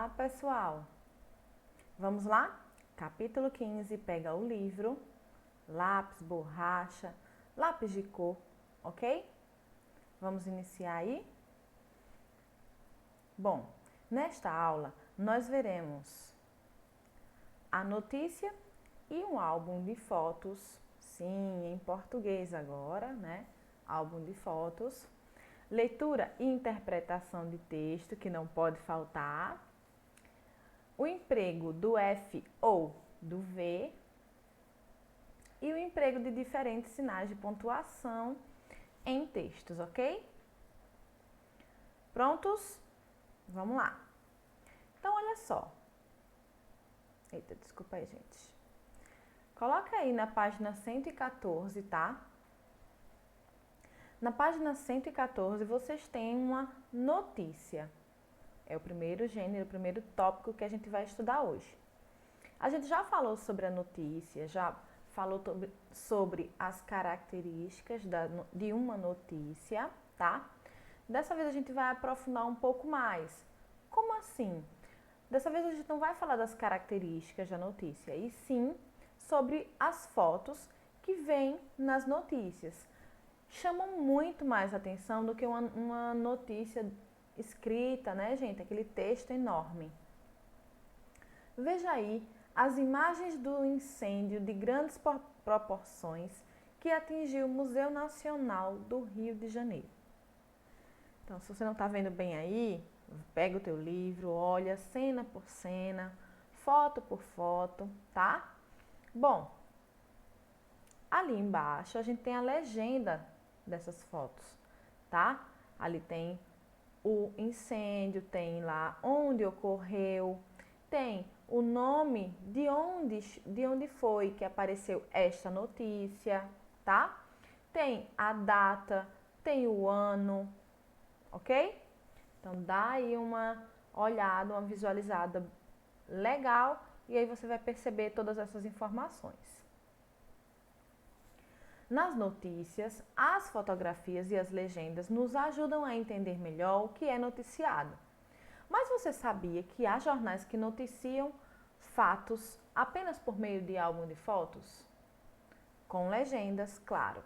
Olá, pessoal! Vamos lá? Capítulo 15, pega o livro, lápis, borracha, lápis de cor, ok? Vamos iniciar aí? Bom, nesta aula nós veremos a notícia e um álbum de fotos, sim, em português agora, né? Álbum de fotos. Leitura e interpretação de texto, que não pode faltar. O emprego do F ou do V. E o emprego de diferentes sinais de pontuação em textos, ok? Prontos? Vamos lá. Então, olha só. Eita, desculpa aí, gente. Coloca aí na página 114, tá? Na página 114, vocês têm uma notícia. É o primeiro gênero, o primeiro tópico que a gente vai estudar hoje. A gente já falou sobre a notícia, já falou sobre as características de uma notícia, tá? Dessa vez a gente vai aprofundar um pouco mais. Como assim? Dessa vez a gente não vai falar das características da notícia, e sim sobre as fotos que vêm nas notícias. Chamam muito mais atenção do que uma notícia escrita, né, gente? Aquele texto enorme. Veja aí as imagens do incêndio de grandes proporções que atingiu o Museu Nacional do Rio de Janeiro. Então, se você não está vendo bem aí, pega o teu livro, olha cena por cena, foto por foto, tá? Bom, ali embaixo a gente tem a legenda dessas fotos, tá? Ali tem o incêndio, tem lá onde ocorreu, tem o nome de onde foi que apareceu esta notícia, tá? Tem a data, tem o ano, ok? Então dá aí uma olhada, uma visualizada legal e aí você vai perceber todas essas informações. Nas notícias, as fotografias e as legendas nos ajudam a entender melhor o que é noticiado. Mas você sabia que há jornais que noticiam fatos apenas por meio de álbum de fotos? Com legendas, claro.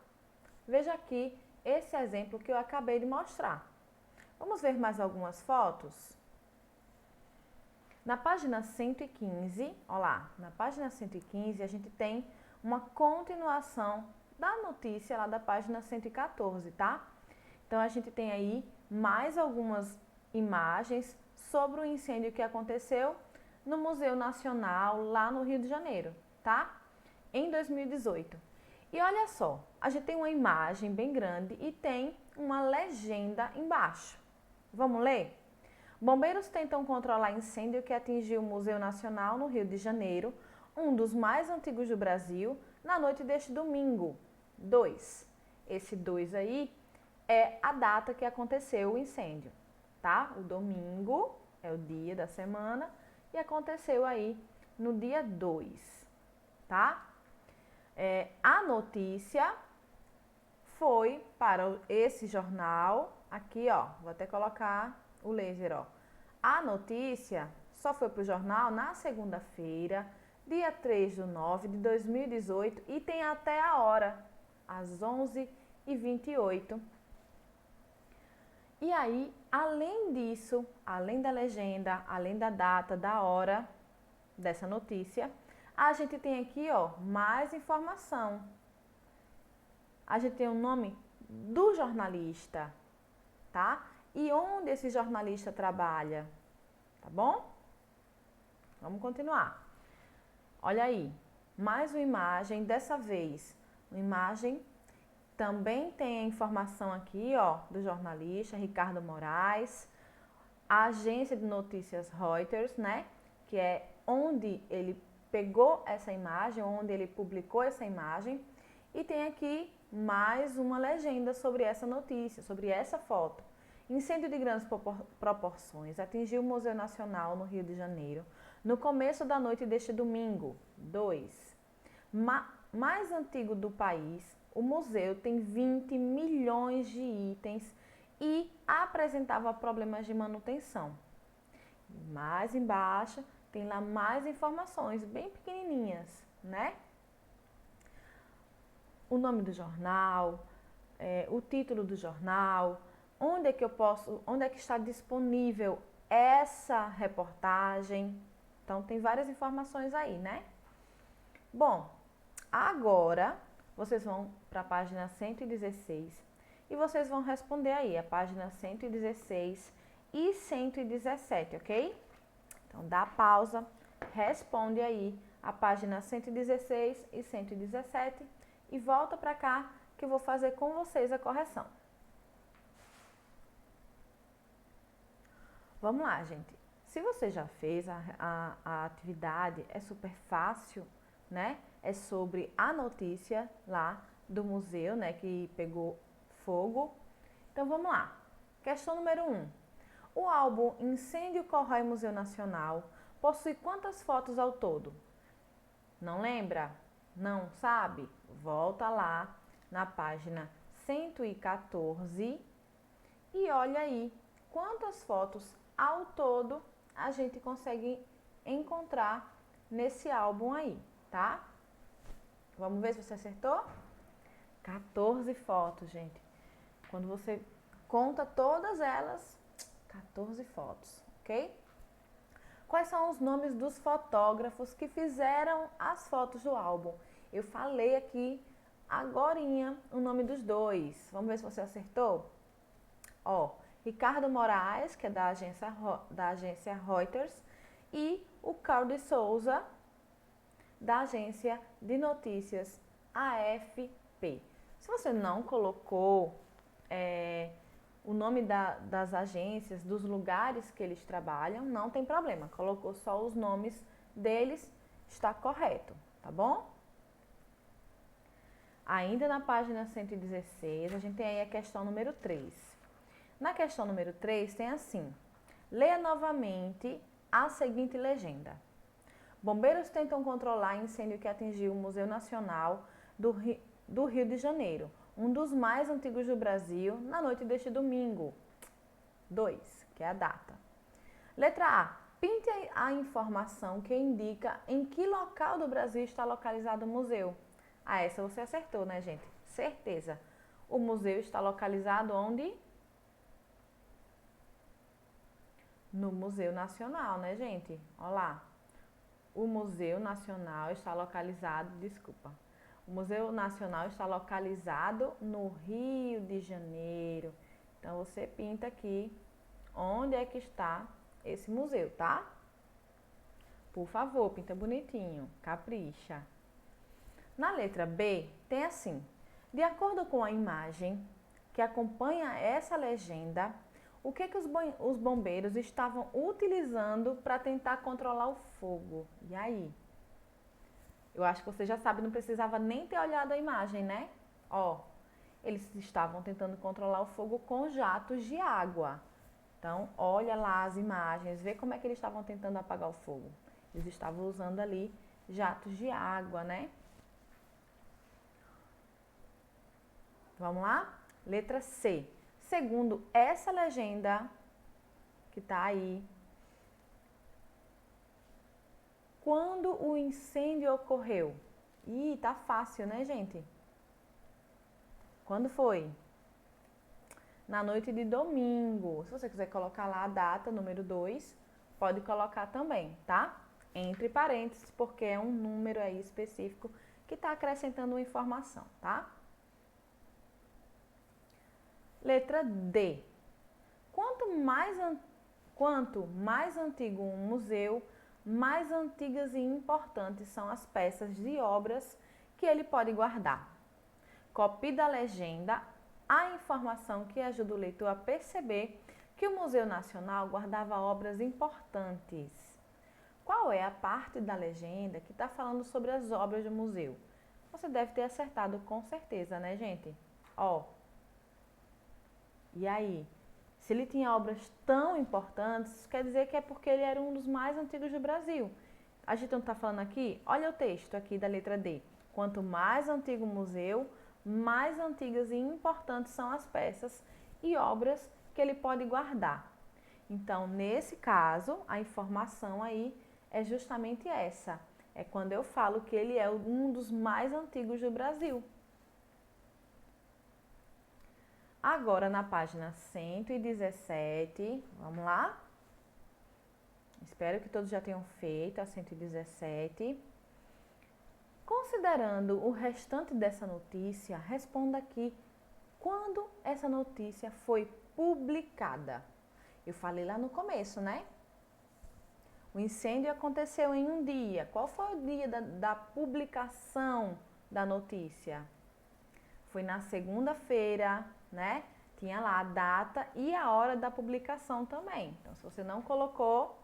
Veja aqui esse exemplo que eu acabei de mostrar. Vamos ver mais algumas fotos? Na página 115, olha lá, na página 115 a gente tem uma continuação da notícia lá da página 114, tá? Então a gente tem aí mais algumas imagens sobre o incêndio que aconteceu no Museu Nacional lá no Rio de Janeiro, tá? Em 2018. E olha só, a gente tem uma imagem bem grande e tem uma legenda embaixo. Vamos ler? Bombeiros tentam controlar incêndio que atingiu o Museu Nacional no Rio de Janeiro, um dos mais antigos do Brasil, na noite deste domingo. 2. Esse 2 aí é a data que aconteceu o incêndio, tá? O domingo é o dia da semana e aconteceu aí no dia 2, tá? A notícia foi para esse jornal, aqui ó, vou até colocar o laser ó. A notícia só foi para o jornal na segunda-feira, dia 3/9 de 2018 e tem até a hora, às 11h28. E aí, além disso, além da legenda, além da data, da hora dessa notícia, a gente tem aqui, ó, mais informação. A gente tem o nome do jornalista, tá? E onde esse jornalista trabalha, tá bom? Vamos continuar. Olha aí, mais uma imagem, dessa vez, uma imagem também tem a informação aqui, ó, do jornalista Ricardo Moraes, a agência de notícias Reuters, né, que é onde ele pegou essa imagem, onde ele publicou essa imagem, e tem aqui mais uma legenda sobre essa notícia, sobre essa foto. Incêndio de grandes proporções atingiu o Museu Nacional no Rio de Janeiro no começo da noite deste domingo. 2. Mais antigo do país, o museu tem 20 milhões de itens e apresentava problemas de manutenção. Mais embaixo tem lá mais informações, bem pequenininhas, né? O nome do jornal, o título do jornal, onde é que está disponível essa reportagem. Então tem várias informações aí, né? Bom, agora vocês vão para a página 116 e vocês vão responder aí a página 116 e 117, ok? Então dá pausa, responde aí a página 116 e 117 e volta para cá que eu vou fazer com vocês a correção. Vamos lá, gente. Se você já fez a atividade, é super fácil, né? É sobre a notícia lá do museu, né? Que pegou fogo. Então vamos lá. Questão número 1. O álbum Incêndio Corrói Museu Nacional possui quantas fotos ao todo? Não lembra? Não sabe? Volta lá na página 114 e olha aí quantas fotos ao todo a gente consegue encontrar nesse álbum aí, tá? Vamos ver se você acertou? 14 fotos, gente. Quando você conta todas elas, 14 fotos, ok? Quais são os nomes dos fotógrafos que fizeram as fotos do álbum? Eu falei aqui agorinha o nome dos dois. Vamos ver se você acertou? Ó, Ricardo Moraes, que é da agência Reuters, e o Carl de Souza, da agência de notícias AFP. Se você não colocou o nome das agências, dos lugares que eles trabalham, não tem problema. Colocou só os nomes deles, está correto, tá bom? Ainda na página 116, a gente tem aí a questão número 3. Na questão número 3 tem assim: leia novamente a seguinte legenda. Bombeiros tentam controlar incêndio que atingiu o Museu Nacional do Rio de Janeiro, um dos mais antigos do Brasil, na noite deste domingo. 2, que é a data. Letra A. Pinte a informação que indica em que local do Brasil está localizado o museu. Ah, essa você acertou, né, gente? Certeza. O museu está localizado onde? No Museu Nacional, né, gente? Olha lá. O Museu Nacional está localizado, o Museu Nacional está localizado no Rio de Janeiro. Então, você pinta aqui onde é que está esse museu, tá? Por favor, pinta bonitinho, capricha. Na letra B, tem assim: de acordo com a imagem que acompanha essa legenda, o que os bombeiros estavam utilizando para tentar controlar o fogo? E aí? Eu acho que você já sabe, não precisava nem ter olhado a imagem, né? Ó, eles estavam tentando controlar o fogo com jatos de água. Então, olha lá as imagens, vê como é que eles estavam tentando apagar o fogo. Eles estavam usando ali jatos de água, né? Vamos lá? Letra C. Segundo essa legenda que tá aí, quando o incêndio ocorreu? Ih, tá fácil, né, gente? Quando foi? Na noite de domingo. Se você quiser colocar lá a data, número 2, pode colocar também, tá? Entre parênteses, porque é um número aí específico que está acrescentando uma informação, tá? Letra D. Quanto mais antigo um museu, mais antigas e importantes são as peças de obras que ele pode guardar. Copie da legenda a informação que ajuda o leitor a perceber que o Museu Nacional guardava obras importantes. Qual é a parte da legenda que está falando sobre as obras do museu? Você deve ter acertado com certeza, né, gente? Ó. E aí? Se ele tinha obras tão importantes, isso quer dizer que é porque ele era um dos mais antigos do Brasil. A gente não está falando aqui? Olha o texto aqui da letra D. Quanto mais antigo o museu, mais antigas e importantes são as peças e obras que ele pode guardar. Então, nesse caso, a informação aí é justamente essa. É quando eu falo que ele é um dos mais antigos do Brasil. Agora, na página 117, vamos lá? Espero que todos já tenham feito a 117. Considerando o restante dessa notícia, responda aqui quando essa notícia foi publicada. Eu falei lá no começo, né? O incêndio aconteceu em um dia. Qual foi o dia da publicação da notícia? Foi na segunda-feira, né? Tinha lá a data e a hora da publicação também. Então, se você não colocou,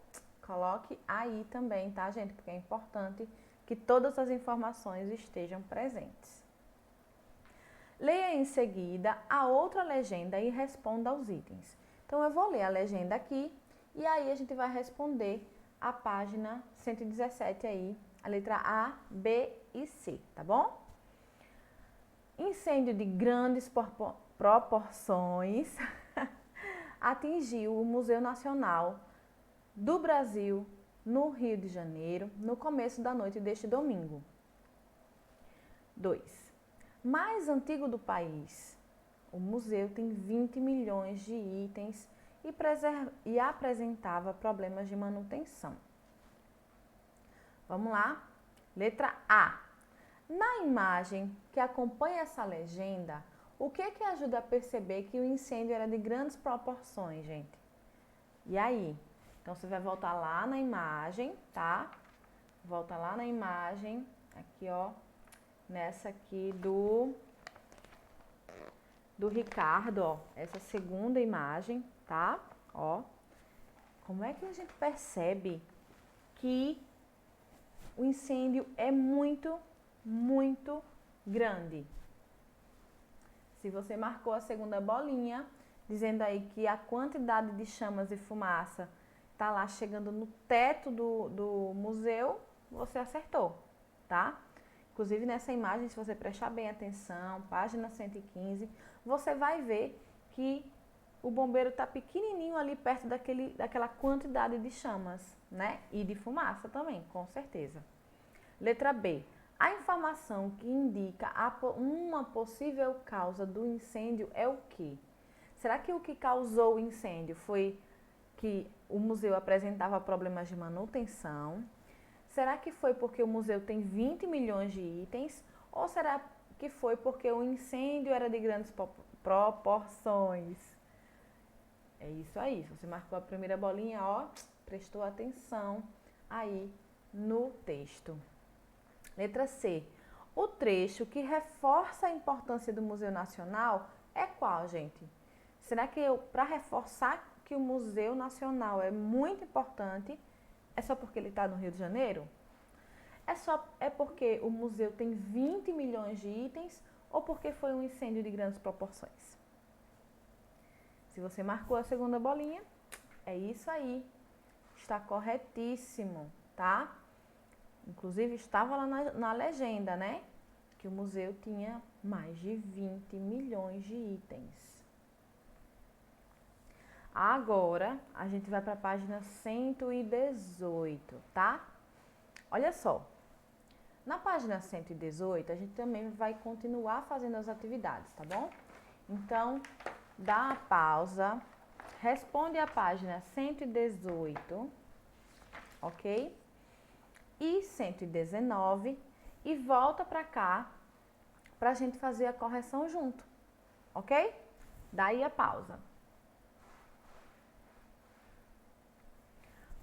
coloque aí também, tá, gente? Porque é importante que todas as informações estejam presentes. Leia em seguida a outra legenda e responda aos itens. Então, eu vou ler a legenda aqui e aí a gente vai responder a página 117 aí, a letra A, B e C, tá bom? Incêndio de grandes proporções atingiu o Museu Nacional do Brasil, no Rio de Janeiro, no começo da noite deste domingo. 2. Mais antigo do país, o museu tem 20 milhões de itens e apresentava problemas de manutenção. Vamos lá? Letra A. Na imagem que acompanha essa legenda, o que ajuda a perceber que o incêndio era de grandes proporções, gente? E aí? Então, você vai voltar lá na imagem, tá? Volta lá na imagem, aqui, ó, nessa aqui do Ricardo, ó, essa segunda imagem, tá? Ó, como é que a gente percebe que o incêndio é muito grande? Se você marcou a segunda bolinha, dizendo aí que a quantidade de chamas e fumaça tá lá chegando no teto do museu, você acertou, tá? Inclusive nessa imagem, se você prestar bem atenção, página 115, você vai ver que o bombeiro tá pequenininho ali perto daquela quantidade de chamas, né? E de fumaça também, com certeza. Letra B. A informação que indica uma possível causa do incêndio é o quê? Será que o que causou o incêndio foi que o museu apresentava problemas de manutenção? Será que foi porque o museu tem 20 milhões de itens? Ou será que foi porque o incêndio era de grandes proporções? É isso aí. Se você marcou a primeira bolinha, ó, prestou atenção aí no texto. Letra C. O trecho que reforça a importância do Museu Nacional é qual, gente? Será que para reforçar que o Museu Nacional é muito importante, é só porque ele está no Rio de Janeiro? É porque o museu tem 20 milhões de itens ou porque foi um incêndio de grandes proporções? Se você marcou a segunda bolinha, é isso aí. Está corretíssimo, tá? Inclusive estava lá na legenda, né? Que o museu tinha mais de 20 milhões de itens. Agora, a gente vai para a página 118, tá? Olha só. Na página 118, a gente também vai continuar fazendo as atividades, tá bom? Então, dá a pausa, responde a página 118, ok? E 119 e volta para cá para a gente fazer a correção junto, ok? Daí a pausa.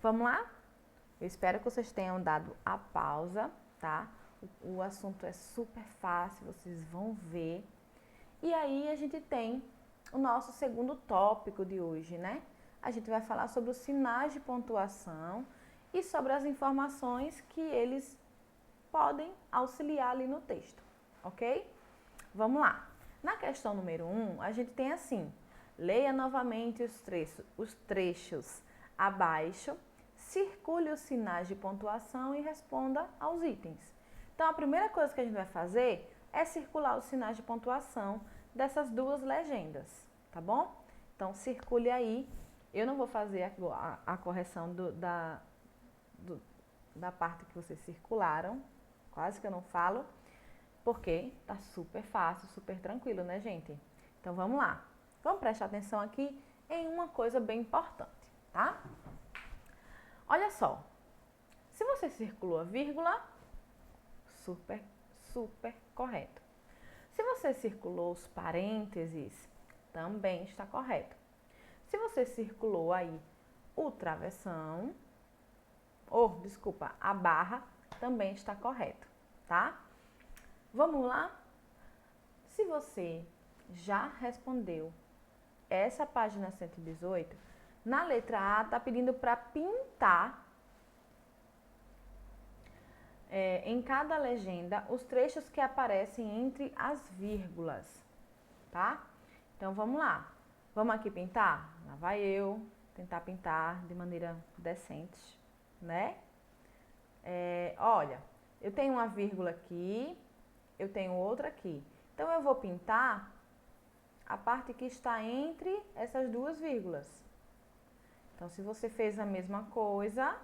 Vamos lá? Eu espero que vocês tenham dado a pausa, tá? O assunto é super fácil, vocês vão ver. E aí a gente tem o nosso segundo tópico de hoje, né? A gente vai falar sobre os sinais de pontuação e sobre as informações que eles podem auxiliar ali no texto, ok? Vamos lá. Na questão número 1, a gente tem assim: leia novamente os trechos abaixo, circule os sinais de pontuação e responda aos itens. Então, a primeira coisa que a gente vai fazer é circular os sinais de pontuação dessas duas legendas, tá bom? Então, circule aí Eu não vou fazer a correção da parte que vocês circularam, quase que eu não falo, porque tá super fácil, super tranquilo, né, gente? Então vamos lá. Vamos prestar atenção aqui em uma coisa bem importante, tá? Olha só. Se você circulou a vírgula, super, super correto. Se você circulou os parênteses, também está correto. Se você circulou aí o travessão, a barra, também está correto, tá? Vamos lá? Se você já respondeu essa página 118, na letra A está pedindo para pintar em cada legenda os trechos que aparecem entre as vírgulas, tá? Então vamos lá. Vamos aqui pintar? Lá vai eu tentar pintar de maneira decente, né? Olha, eu tenho uma vírgula aqui, eu tenho outra aqui. Então eu vou pintar a parte que está entre essas duas vírgulas. Então se você fez a mesma coisa,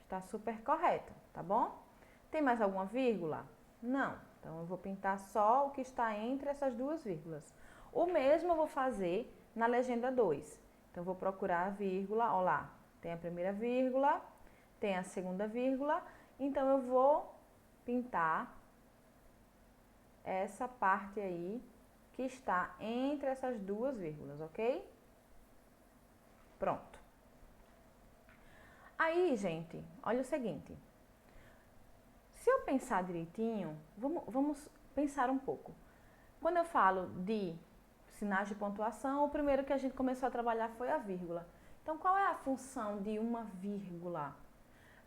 está super correto, tá bom? Tem mais alguma vírgula? Não. Então eu vou pintar só o que está entre essas duas vírgulas. O mesmo eu vou fazer na legenda 2. Então eu vou procurar a vírgula, ó lá, tem a primeira vírgula, tem a segunda vírgula, então eu vou pintar essa parte aí que está entre essas duas vírgulas, ok? Pronto. Aí, gente, olha o seguinte. Se eu pensar direitinho, vamos pensar um pouco. Quando eu falo de sinais de pontuação, o primeiro que a gente começou a trabalhar foi a vírgula. Então, qual é a função de uma vírgula?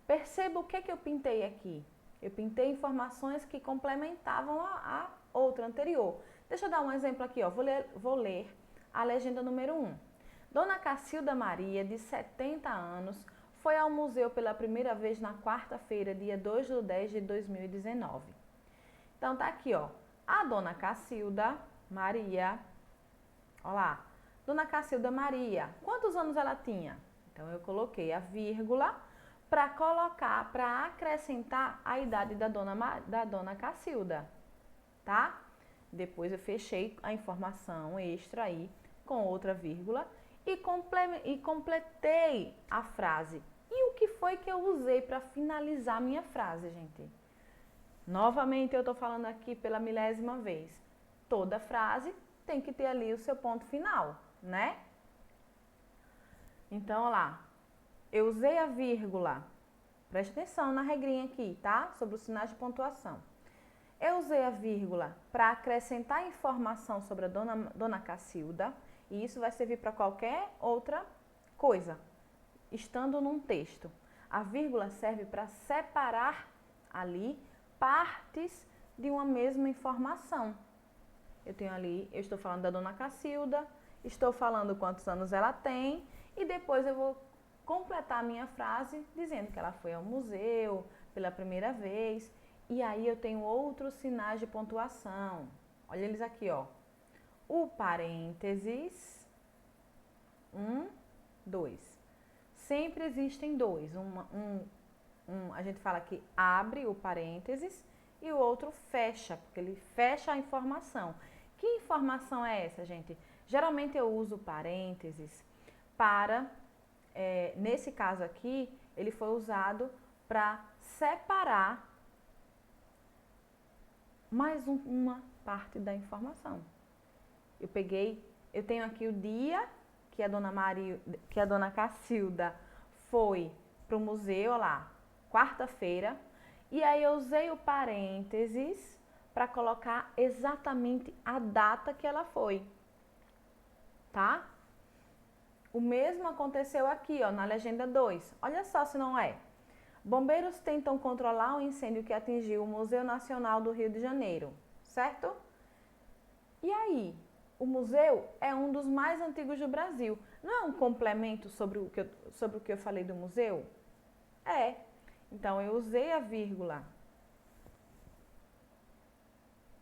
Perceba o que eu pintei aqui. Eu pintei informações que complementavam a outra anterior. Deixa eu dar um exemplo aqui, ó. Vou ler a legenda número 1. Dona Cacilda Maria, de 70 anos, foi ao museu pela primeira vez na quarta-feira, dia 2/10/2019. Então, tá aqui, ó. A Dona Cacilda Maria, ó lá. Dona Cacilda Maria, quantos anos ela tinha? Então, eu coloquei a vírgula para acrescentar a idade da Dona Cacilda, tá? Depois eu fechei a informação extra aí com outra vírgula e completei a frase. E o que foi que eu usei para finalizar a minha frase, gente? Novamente eu estou falando aqui pela milésima vez. Toda frase tem que ter ali o seu ponto final, né? Então, olha lá. Eu usei a vírgula. Preste atenção na regrinha aqui, tá? Sobre os sinais de pontuação. Eu usei a vírgula para acrescentar informação sobre a Dona Cacilda. E isso vai servir para qualquer outra coisa, estando num texto. A vírgula serve para separar ali partes de uma mesma informação. Eu tenho ali, eu estou falando da Dona Cacilda, estou falando quantos anos ela tem e depois eu vou completar a minha frase dizendo que ela foi ao museu pela primeira vez. E aí eu tenho outros sinais de pontuação. Olha eles aqui, ó. O parênteses, 1, 2. Sempre existem dois. A gente fala que abre o parênteses e o outro fecha, porque ele fecha a informação. Que informação é essa, gente? Geralmente eu uso parênteses para, nesse caso aqui, ele foi usado para separar mais uma parte da informação. Eu tenho aqui o dia que a Dona Cacilda foi para o museu, olha lá, quarta-feira, e aí eu usei o parênteses para colocar exatamente a data que ela foi, tá? O mesmo aconteceu aqui, ó, na legenda 2. Olha só se não é. Bombeiros tentam controlar o incêndio que atingiu o Museu Nacional do Rio de Janeiro, certo? E aí, o museu é um dos mais antigos do Brasil. Não é um complemento sobre o que eu falei do museu? É. Então, eu usei a vírgula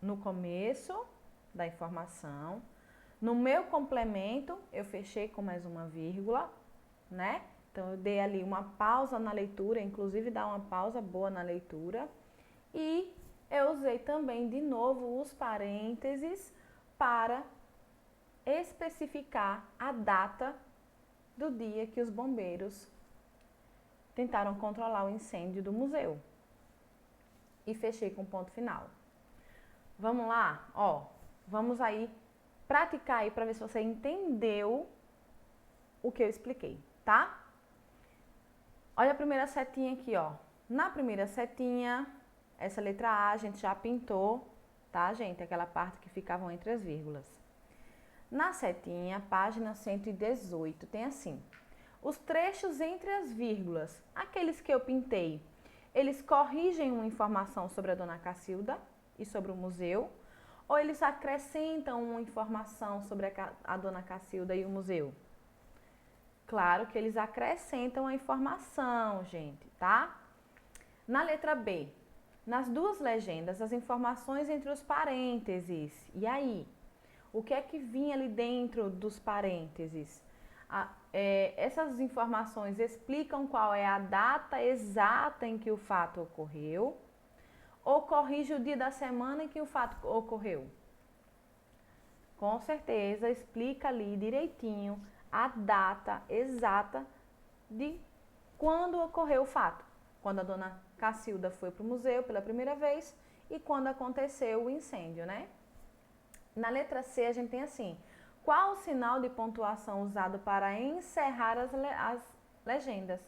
no começo da informação. No meu complemento, eu fechei com mais uma vírgula, né? Então, eu dei ali uma pausa na leitura, inclusive dá uma pausa boa na leitura. E eu usei também, de novo, os parênteses para especificar a data do dia que os bombeiros tentaram controlar o incêndio do museu. E fechei com ponto final. Vamos lá? Ó, vamos aí praticar aí para ver se você entendeu o que eu expliquei, tá? Olha a primeira setinha aqui, ó. Na primeira setinha, essa letra A a gente já pintou, tá, gente? Aquela parte que ficavam entre as vírgulas. Na setinha, página 118, tem assim: os trechos entre as vírgulas, aqueles que eu pintei, eles corrigem uma informação sobre a Dona Cacilda e sobre o museu, ou eles acrescentam uma informação sobre a Dona Cacilda e o museu? Claro que eles acrescentam a informação, gente, tá? Na letra B, nas duas legendas, as informações entre os parênteses. E aí? O que é que vinha ali dentro dos parênteses? Essas informações explicam qual é a data exata em que o fato ocorreu ou corrige o dia da semana em que o fato ocorreu? Com certeza, explica ali direitinho a data exata de quando ocorreu o fato. Quando a Dona Cacilda foi para o museu pela primeira vez e quando aconteceu o incêndio, né? Na letra C, a gente tem assim: qual o sinal de pontuação usado para encerrar as legendas?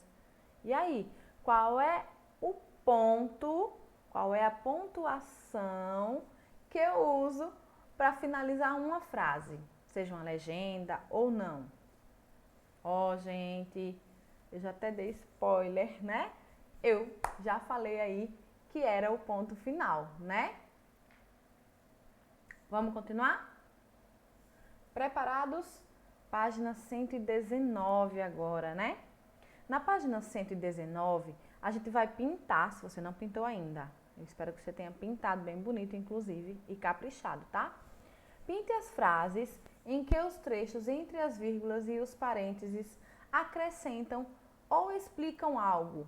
E aí, qual é o ponto, qual é a pontuação que eu uso para finalizar uma frase, seja uma legenda ou não? Ó, gente, eu já até dei spoiler, né? Eu já falei aí que era o ponto final, né? Vamos continuar? Preparados? Página 119 agora, né? Na página 119, a gente vai pintar, se você não pintou ainda. Eu espero que você tenha pintado bem bonito, inclusive, e caprichado, tá? Pinte as frases em que os trechos entre as vírgulas e os parênteses acrescentam ou explicam algo,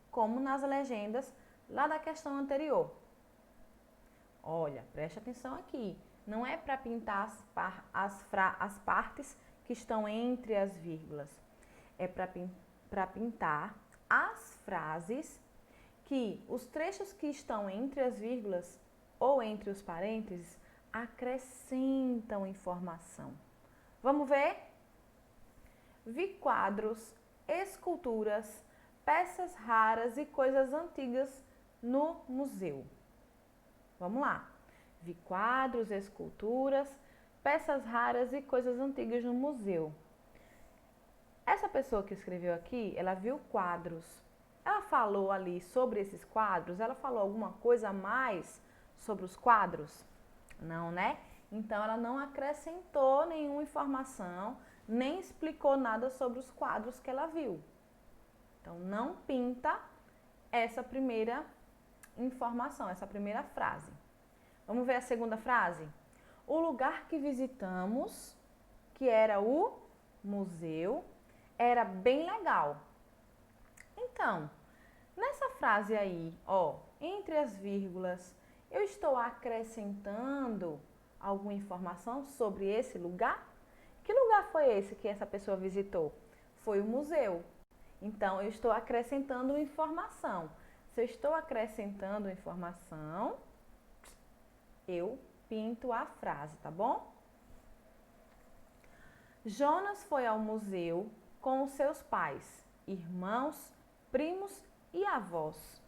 como nas legendas lá da questão anterior. Olha, preste atenção aqui. Não é para pintar as partes que estão entre as vírgulas. É para pintar as frases que os trechos que estão entre as vírgulas ou entre os parênteses acrescentam informação. Vamos ver? Vi quadros, esculturas, peças raras e coisas antigas no museu. Vamos lá. Vi quadros, esculturas, peças raras e coisas antigas no museu. Essa pessoa que escreveu aqui, ela viu quadros. Ela falou ali sobre esses quadros? Ela falou alguma coisa a mais sobre os quadros? Não, né? Então, ela não acrescentou nenhuma informação, nem explicou nada sobre os quadros que ela viu. Então, não pinta essa primeira informação, essa primeira frase. Vamos ver a segunda frase? O lugar que visitamos, que era o museu, era bem legal. Então, nessa frase aí, ó, entre as vírgulas, eu estou acrescentando alguma informação sobre esse lugar? Que lugar foi esse que essa pessoa visitou? Foi o museu. Então, eu estou acrescentando informação. Se eu estou acrescentando informação, eu pinto a frase, tá bom? Jonas foi ao museu com os seus pais, irmãos, primos e avós.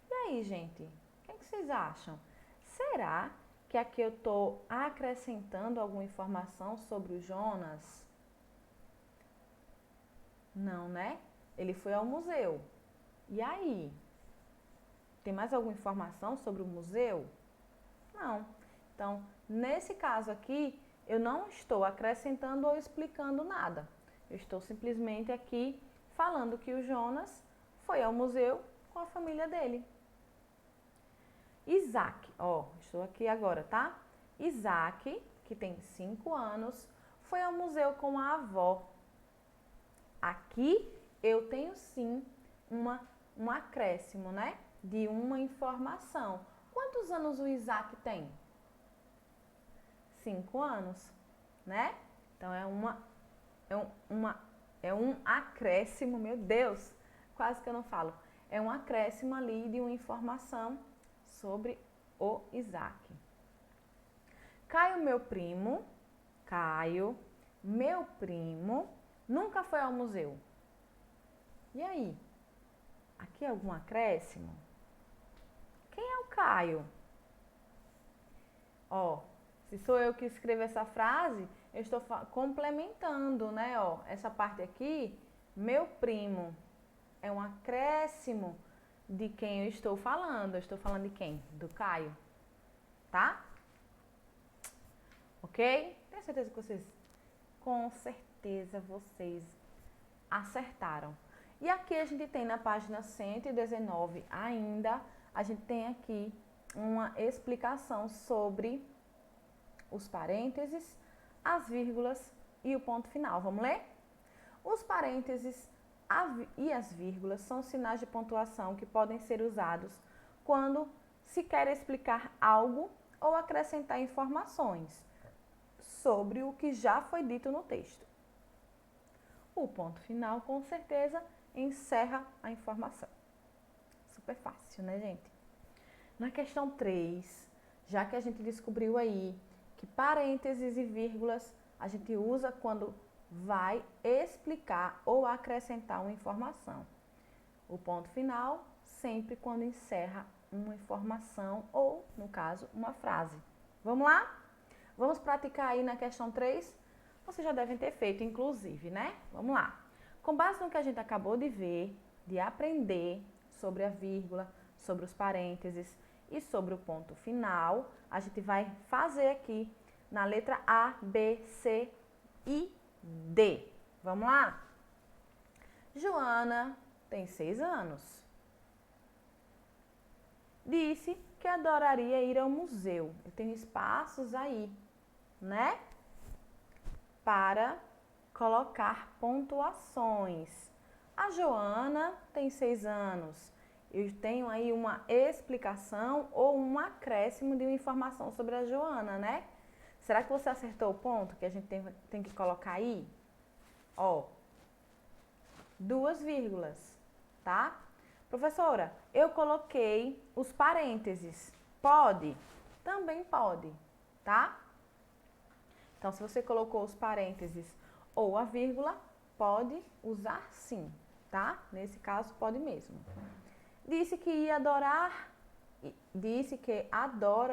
E aí, gente, o que vocês acham? Será que aqui eu estou acrescentando alguma informação sobre o Jonas? Não, né? Ele foi ao museu. E aí? Tem mais alguma informação sobre o museu? Não. Então, nesse caso aqui, eu não estou acrescentando ou explicando nada. Eu estou simplesmente aqui falando que o Jonas foi ao museu com a família dele. Isaac, ó, estou aqui agora, tá? Isaac, que tem 5 anos, foi ao museu com a avó. Aqui eu tenho sim um acréscimo, né? De uma informação. Quantos anos o Isaac tem? 5 anos, né? Então é um acréscimo, meu Deus, quase que eu não falo. É um acréscimo ali de uma informação sobre o Isaac. Caio, meu primo, nunca foi ao museu. E aí? Aqui é algum acréscimo? Quem é o Caio? Ó, se sou eu que escrevo essa frase, eu estou complementando, né? Ó, essa parte aqui, meu primo, é um acréscimo de quem eu estou falando. Eu estou falando de quem? Do Caio, tá? Ok? Tenho certeza que vocês, com certeza vocês acertaram. E aqui a gente tem na página 119 ainda, a gente tem aqui uma explicação sobre os parênteses, as vírgulas e o ponto final. Vamos ler? Os parênteses e as vírgulas são sinais de pontuação que podem ser usados quando se quer explicar algo ou acrescentar informações sobre o que já foi dito no texto. O ponto final, com certeza, encerra a informação. Super fácil, né, gente? Na questão 3, já que a gente descobriu aí que parênteses e vírgulas a gente usa quando vai explicar ou acrescentar uma informação. O ponto final, sempre quando encerra uma informação ou, no caso, uma frase. Vamos lá? Vamos praticar aí na questão 3? Vocês já devem ter feito, inclusive, né? Vamos lá. Com base no que a gente acabou de ver, de aprender sobre a vírgula, sobre os parênteses e sobre o ponto final, a gente vai fazer aqui na letra A, B, C e D. Vamos lá? Joana tem 6 anos. Disse que adoraria ir ao museu. Eu tenho espaços aí, né? Para colocar pontuações. A Joana tem 6 anos. Eu tenho aí uma explicação ou um acréscimo de uma informação sobre a Joana, né? Será que você acertou o ponto que a gente tem que colocar aí? Ó, 2 vírgulas, tá? Professora, eu coloquei os parênteses. Pode? Também pode, tá? Então, se você colocou os parênteses ou a vírgula, pode usar sim, tá? Nesse caso, pode mesmo. Disse que adora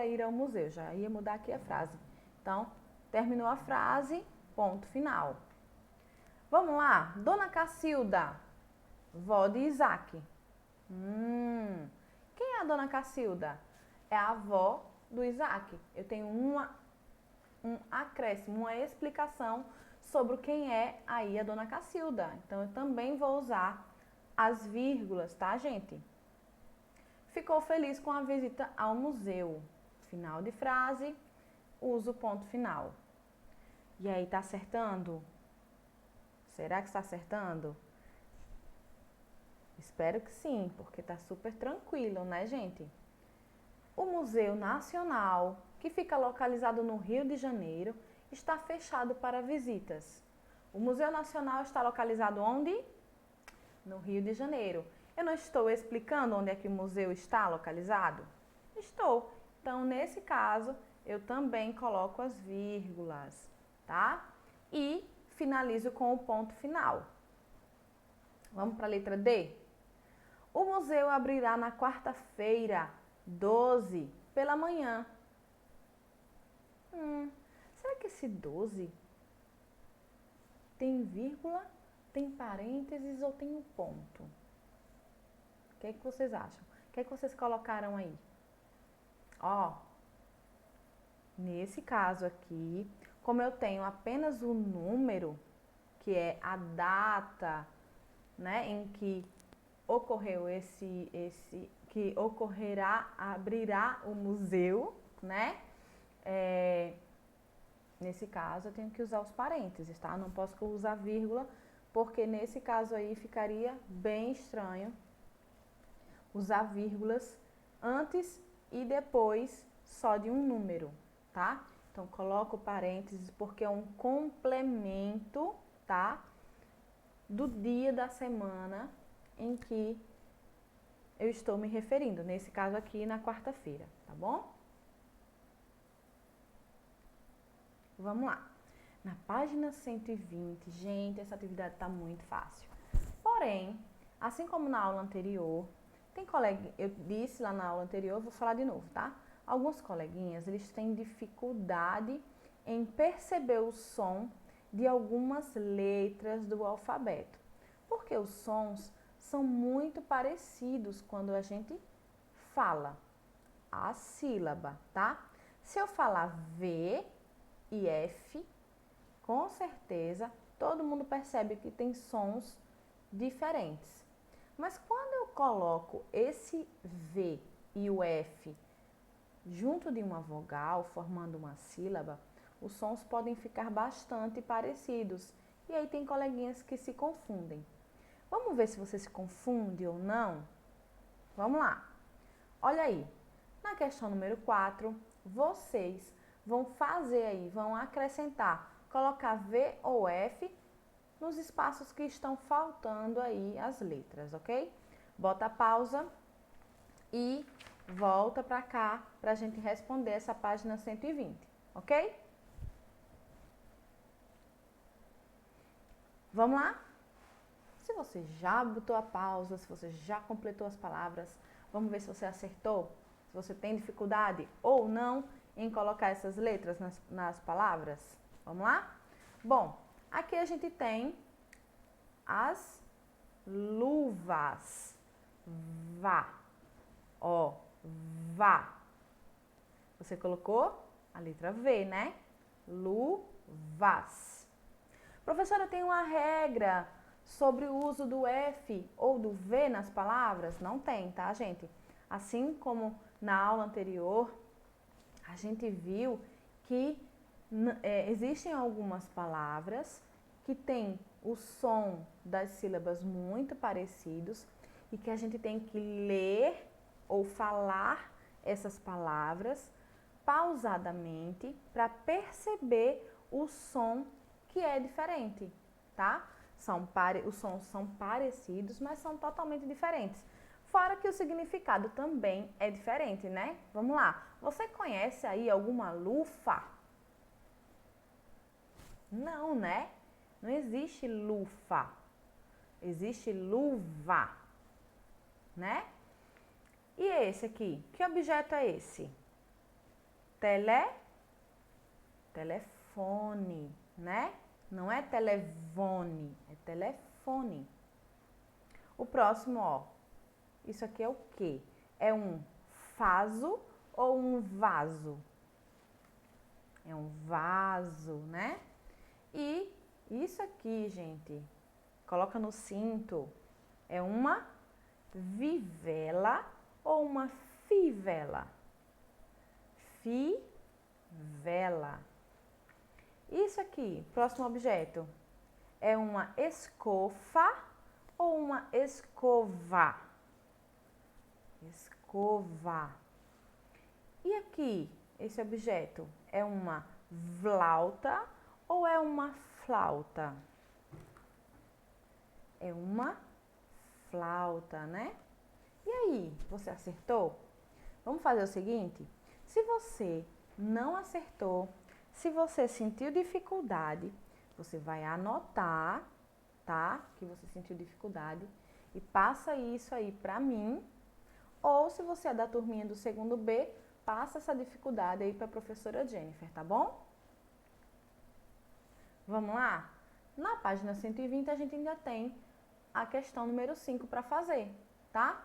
ir ao museu. Já ia mudar aqui a frase. Então, terminou a frase, ponto final. Vamos lá, Dona Cacilda, vó de Isaac. Quem é a Dona Cacilda? É a avó do Isaac. Eu tenho um acréscimo, uma explicação sobre quem é aí a Dona Cacilda. Então, eu também vou usar as vírgulas, tá, gente? Ficou feliz com a visita ao museu. Final de frase, uso o ponto final. E aí, tá acertando? Será que está acertando? Espero que sim, porque tá super tranquilo, né, gente? O Museu Nacional, que fica localizado no Rio de Janeiro, está fechado para visitas. O Museu Nacional está localizado onde? No Rio de Janeiro. Eu não estou explicando onde é que o museu está localizado? Estou. Então, nesse caso, eu também coloco as vírgulas, tá? E finalizo com o ponto final. Vamos para a letra D? O museu abrirá na quarta-feira, 12, pela manhã. Será que esse 12 tem vírgula, tem parênteses ou tem um ponto? O que é que vocês acham? O que é que vocês colocaram aí? Ó, nesse caso aqui, como eu tenho apenas o número, que é a data, né, em que ocorreu que abrirá o museu, né? Nesse caso, eu tenho que usar os parênteses, tá? Não posso usar vírgula, porque nesse caso aí ficaria bem estranho usar vírgulas antes e depois só de um número, tá? Então, coloco parênteses porque é um complemento, tá? Do dia da semana em que eu estou me referindo. Nesse caso aqui, na quarta-feira, tá bom? Vamos lá. Na página 120, gente, essa atividade está muito fácil. Porém, assim como na aula anterior, tem colega, eu disse lá na aula anterior, vou falar de novo, tá? Alguns coleguinhas, eles têm dificuldade em perceber o som de algumas letras do alfabeto. Porque os sons são muito parecidos quando a gente fala a sílaba, tá? Se eu falar V e F, com certeza todo mundo percebe que tem sons diferentes. Mas quando eu coloco esse V e o F junto de uma vogal, formando uma sílaba, os sons podem ficar bastante parecidos. E aí tem coleguinhas que se confundem. Vamos ver se você se confunde ou não? Vamos lá. Olha aí. Na questão número 4, vocês vão fazer aí, vão acrescentar, colocar V ou F nos espaços que estão faltando aí as letras, ok? Bota a pausa e volta para cá para a gente responder essa página 120, ok? Vamos lá? Se você já botou a pausa, se você já completou as palavras, vamos ver se você acertou, se você tem dificuldade ou não em colocar essas letras nas palavras. Vamos lá? Bom, aqui a gente tem as luvas. Vá. Ó, vá. Você colocou a letra V, né? Luvas. Professora, tem uma regra sobre o uso do F ou do V nas palavras? Não tem, tá, gente? Assim como na aula anterior, a gente viu que existem algumas palavras que têm o som das sílabas muito parecidos e que a gente tem que ler ou falar essas palavras pausadamente para perceber o som que é diferente, tá? Os sons são parecidos, mas são totalmente diferentes. Fora que o significado também é diferente, né? Vamos lá. Você conhece aí alguma lufa? Não, né? Não existe lufa. Existe luva, né? E esse aqui? Que objeto é esse? Telefone, né? Não é telefone, é telefone. O próximo, ó. Isso aqui é o quê? É um vaso ou um vaso? É um vaso, né? E isso aqui, gente, coloca no cinto. É uma vivela ou uma fivela? Fivela. Isso aqui, próximo objeto, é uma escofa ou uma escova? Escova. E aqui, esse objeto, é uma flauta ou é uma flauta? É uma flauta, né? E aí, você acertou? Vamos fazer o seguinte: se você não acertou, se você sentiu dificuldade, você vai anotar, tá? Que você sentiu dificuldade e passa isso aí pra mim. Ou se você é da turminha do segundo B, passa essa dificuldade aí pra professora Jennifer, tá bom? Vamos lá? Na página 120 a gente ainda tem a questão número 5 para fazer, tá?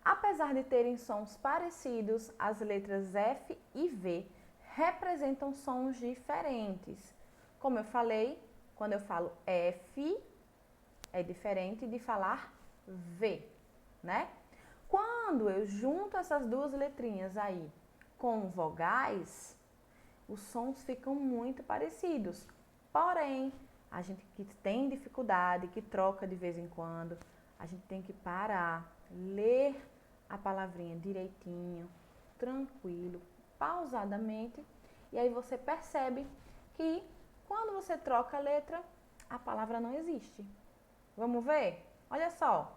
Apesar de terem sons parecidos, as letras F e V representam sons diferentes. Como eu falei, quando eu falo F, é diferente de falar V, né? Quando eu junto essas duas letrinhas aí com vogais, os sons ficam muito parecidos. Porém, a gente que tem dificuldade, que troca de vez em quando, a gente tem que parar, ler a palavrinha direitinho, tranquilo, pausadamente, e aí você percebe que quando você troca a letra, a palavra não existe. Vamos ver? Olha só.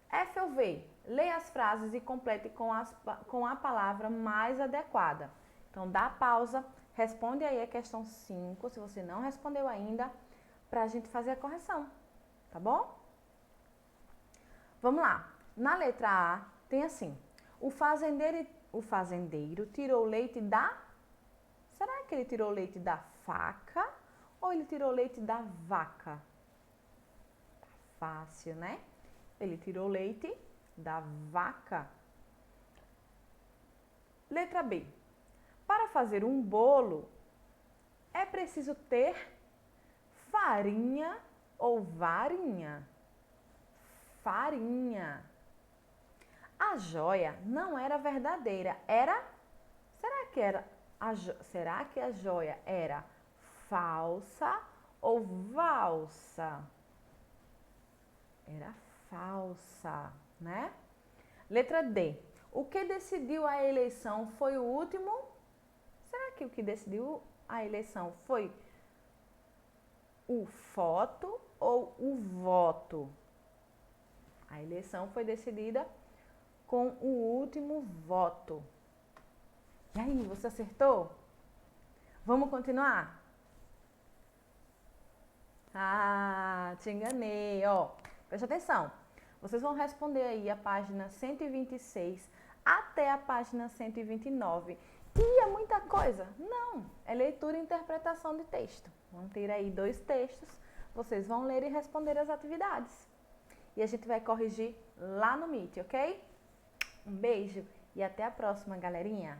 F ou V, leia as frases e complete com a palavra mais adequada. Então, dá pausa, responde aí a questão 5, se você não respondeu ainda, para a gente fazer a correção, tá bom? Vamos lá. Na letra A, tem assim, o fazendeiro tirou leite da... Será que ele tirou leite da faca ou ele tirou leite da vaca? Tá fácil, né? Ele tirou leite da vaca. Letra B. Para fazer um bolo, é preciso ter farinha ou varinha? Farinha. A joia não era verdadeira, era... Será que a joia era falsa ou valsa? Era falsa, né? Letra D. O que decidiu a eleição foi o último? Será que o que decidiu a eleição foi o foto ou o voto? A eleição foi decidida com o último voto. E aí, você acertou? Vamos continuar? Ah, te enganei, ó. Presta atenção. Vocês vão responder aí a página 126 até a página 129. E é muita coisa? Não, é leitura e interpretação de texto. Vão ter aí 2 textos, vocês vão ler e responder as atividades. E a gente vai corrigir lá no Meet, ok? Um beijo e até a próxima, galerinha!